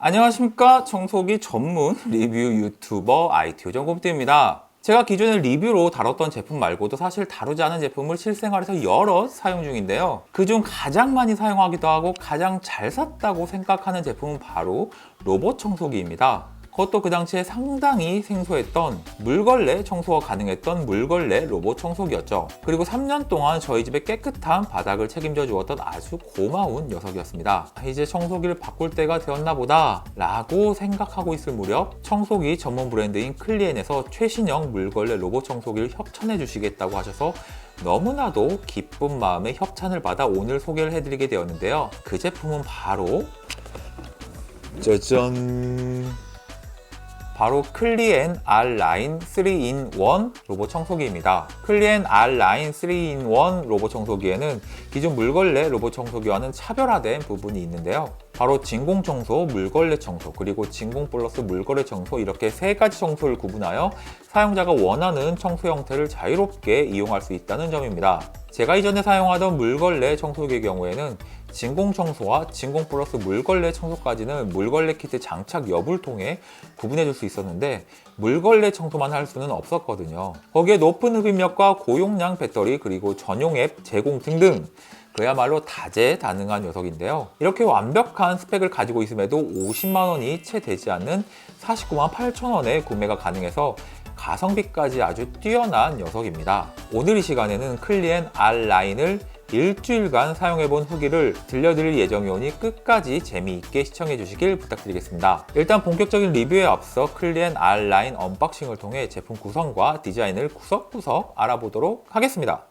안녕하십니까, 청소기 전문 리뷰 유튜버 IT요정곰띠입니다. 제가 기존에 리뷰로 다뤘던 제품 말고도 사실 다루지 않은 제품을 실생활에서 여러 사용 중인데요. 그중 가장 많이 사용하기도 하고 가장 잘 샀다고 생각하는 제품은 바로 로봇 청소기입니다. 그것도 그 당시에 상당히 생소했던 물걸레 청소가 가능했던 물걸레 로봇 청소기였죠. 그리고 3년 동안 저희 집의 깨끗한 바닥을 책임져 주었던 아주 고마운 녀석이었습니다. 이제 청소기를 바꿀 때가 되었나 보다 라고 생각하고 있을 무렵 청소기 전문 브랜드인 클리엔에서 최신형 물걸레 로봇 청소기를 협찬해 주시겠다고 하셔서 너무나도 기쁜 마음에 협찬을 받아 오늘 소개를 해드리게 되었는데요. 그 제품은 바로 짜잔! 바로 클리엔 R 라인 3-in-1 로봇 청소기입니다. 클리엔 R 라인 3-in-1 로봇 청소기에는 기존 물걸레 로봇 청소기와는 차별화된 부분이 있는데요. 바로 진공 청소, 물걸레 청소, 그리고 진공 플러스 물걸레 청소, 이렇게 세 가지 청소를 구분하여 사용자가 원하는 청소 형태를 자유롭게 이용할 수 있다는 점입니다. 제가 이전에 사용하던 물걸레 청소기의 경우에는 진공 청소와 진공 플러스 물걸레 청소까지는 물걸레 키트 장착 여부를 통해 구분해 줄 수 있었는데 물걸레 청소만 할 수는 없었거든요. 거기에 높은 흡입력과 고용량 배터리, 그리고 전용 앱 제공 등등, 그야말로 다재다능한 녀석인데요. 이렇게 완벽한 스펙을 가지고 있음에도 50만 원이 채 되지 않는 49만 8천 원에 구매가 가능해서 가성비까지 아주 뛰어난 녀석입니다. 오늘 이 시간에는 클리엔 R 라인을 일주일간 사용해본 후기를 들려드릴 예정이오니 끝까지 재미있게 시청해 주시길 부탁드리겠습니다. 일단 본격적인 리뷰에 앞서 클리엔 R 라인 언박싱을 통해 제품 구성과 디자인을 구석구석 알아보도록 하겠습니다.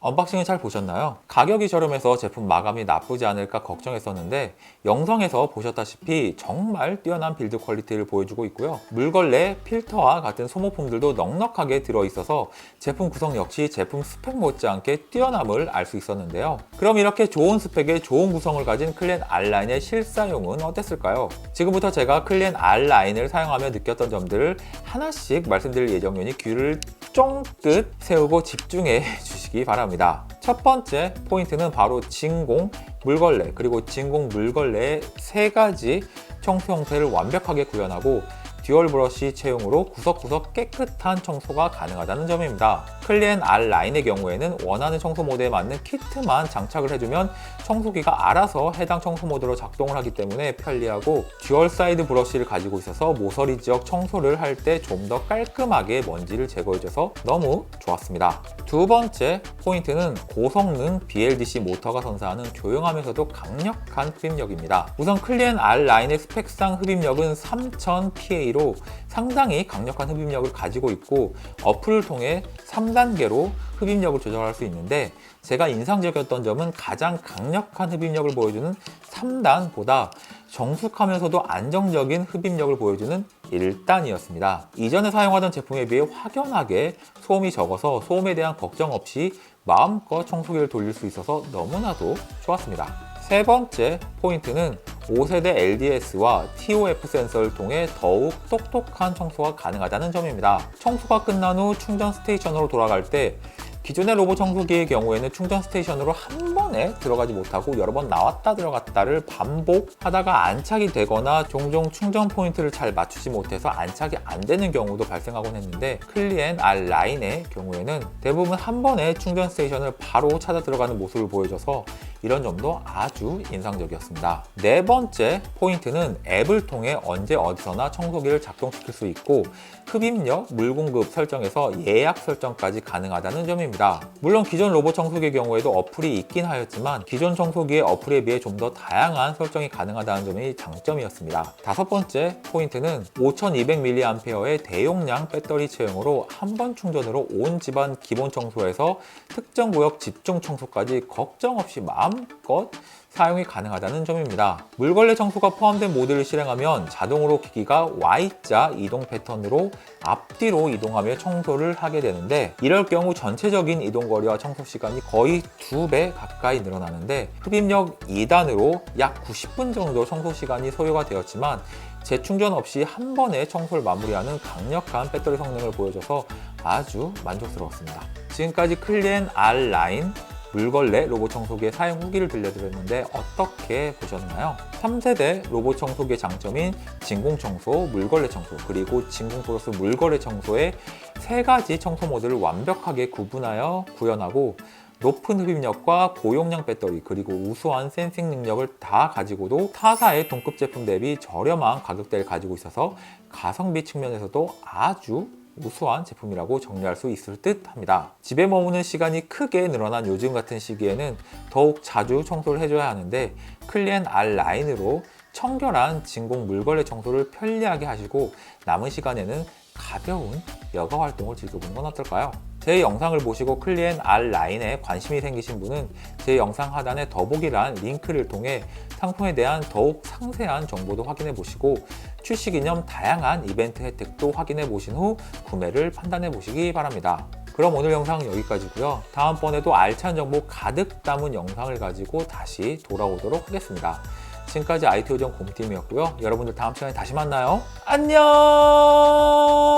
언박싱을 잘 보셨나요? 가격이 저렴해서 제품 마감이 나쁘지 않을까 걱정했었는데 영상에서 보셨다시피 정말 뛰어난 빌드 퀄리티를 보여주고 있고요. 물걸레, 필터와 같은 소모품들도 넉넉하게 들어있어서 제품 구성 역시 제품 스펙 못지않게 뛰어남을 알 수 있었는데요. 그럼 이렇게 좋은 스펙에 좋은 구성을 가진 클리엔 R 라인의 실사용은 어땠을까요? 지금부터 제가 클리엔 R 라인을 사용하며 느꼈던 점들을 하나씩 말씀드릴 예정이니 귀를 쫑긋 세우고 집중해 주시기 바랍니다. 첫 번째 포인트는 바로 진공 물걸레, 그리고 진공 물걸레의 세 가지 청소 형태를 완벽하게 구현하고 듀얼 브러쉬 채용으로 구석구석 깨끗한 청소가 가능하다는 점입니다. 클리엔 R 라인의 경우에는 원하는 청소 모드에 맞는 키트만 장착을 해주면 청소기가 알아서 해당 청소 모드로 작동을 하기 때문에 편리하고, 듀얼 사이드 브러쉬를 가지고 있어서 모서리 지역 청소를 할 때 좀 더 깔끔하게 먼지를 제거해줘서 너무 좋았습니다. 두 번째 포인트는 고성능 BLDC 모터가 선사하는 조용하면서도 강력한 흡입력입니다. 우선 클리엔 R 라인의 스펙상 흡입력은 3000 PA로 상당히 강력한 흡입력을 가지고 있고, 어플을 통해 3단계로 흡입력을 조절할 수 있는데, 제가 인상적이었던 점은 가장 강력한 흡입력을 보여주는 3단보다 정숙하면서도 안정적인 흡입력을 보여주는 1단이었습니다. 이전에 사용하던 제품에 비해 확연하게 소음이 적어서 소음에 대한 걱정 없이 마음껏 청소기를 돌릴 수 있어서 너무나도 좋았습니다. 세 번째 포인트는 5세대 LDS와 TOF 센서를 통해 더욱 똑똑한 청소가 가능하다는 점입니다. 청소가 끝난 후 충전 스테이션으로 돌아갈 때 기존의 로봇 청소기의 경우에는 충전 스테이션으로 한 번에 들어가지 못하고 여러 번 나왔다 들어갔다를 반복하다가 안착이 되거나 종종 충전 포인트를 잘 맞추지 못해서 안착이 안 되는 경우도 발생하곤 했는데, 클리엔 R 라인의 경우에는 대부분 한 번에 충전 스테이션을 바로 찾아 들어가는 모습을 보여줘서 이런 점도 아주 인상적이었습니다. 네 번째 포인트는 앱을 통해 언제 어디서나 청소기를 작동시킬 수 있고, 흡입력, 물 공급 설정에서 예약 설정까지 가능하다는 점입니다. 물론 기존 로봇 청소기의 경우에도 어플이 있긴 하였지만 기존 청소기의 어플에 비해 좀 더 다양한 설정이 가능하다는 점이 장점이었습니다. 다섯 번째 포인트는 5200mAh의 대용량 배터리 채용으로 한 번 충전으로 온 집안 기본 청소에서 특정 구역 집중 청소까지 걱정 없이 마음껏 사용이 가능하다는 점입니다. 물걸레 청소가 포함된 모드를 실행하면 자동으로 기기가 Y자 이동 패턴으로 앞뒤로 이동하며 청소를 하게 되는데, 이럴 경우 전체적인 이동 거리와 청소 시간이 거의 2배 가까이 늘어나는데, 흡입력 2단으로 약 90분 정도 청소 시간이 소요가 되었지만 재충전 없이 한 번에 청소를 마무리하는 강력한 배터리 성능을 보여줘서 아주 만족스러웠습니다. 지금까지 클리엔 R 라인 물걸레 로봇 청소기의 사용 후기를 들려드렸는데 어떻게 보셨나요? 3세대 로봇 청소기의 장점인 진공 청소, 물걸레 청소, 그리고 진공 플러스 물걸레 청소의 세 가지 청소 모드를 완벽하게 구분하여 구현하고, 높은 흡입력과 고용량 배터리 그리고 우수한 센싱 능력을 다 가지고도 타사의 동급 제품 대비 저렴한 가격대를 가지고 있어서 가성비 측면에서도 아주 우수한 제품이라고 정리할 수 있을 듯 합니다. 집에 머무는 시간이 크게 늘어난 요즘 같은 시기에는 더욱 자주 청소를 해줘야 하는데, 클리엔 R 라인으로 청결한 진공 물걸레 청소를 편리하게 하시고 남은 시간에는 가벼운 여가 활동을 즐겨보는 건 어떨까요? 제 영상을 보시고 클리엔 R 라인에 관심이 생기신 분은 제 영상 하단의 더보기란 링크를 통해 상품에 대한 더욱 상세한 정보도 확인해 보시고, 출시 기념 다양한 이벤트 혜택도 확인해 보신 후 구매를 판단해 보시기 바랍니다. 그럼 오늘 영상은 여기까지고요. 다음번에도 알찬 정보 가득 담은 영상을 가지고 다시 돌아오도록 하겠습니다. 지금까지 IT오전 공팀이었고요. 여러분들 다음 시간에 다시 만나요. 안녕!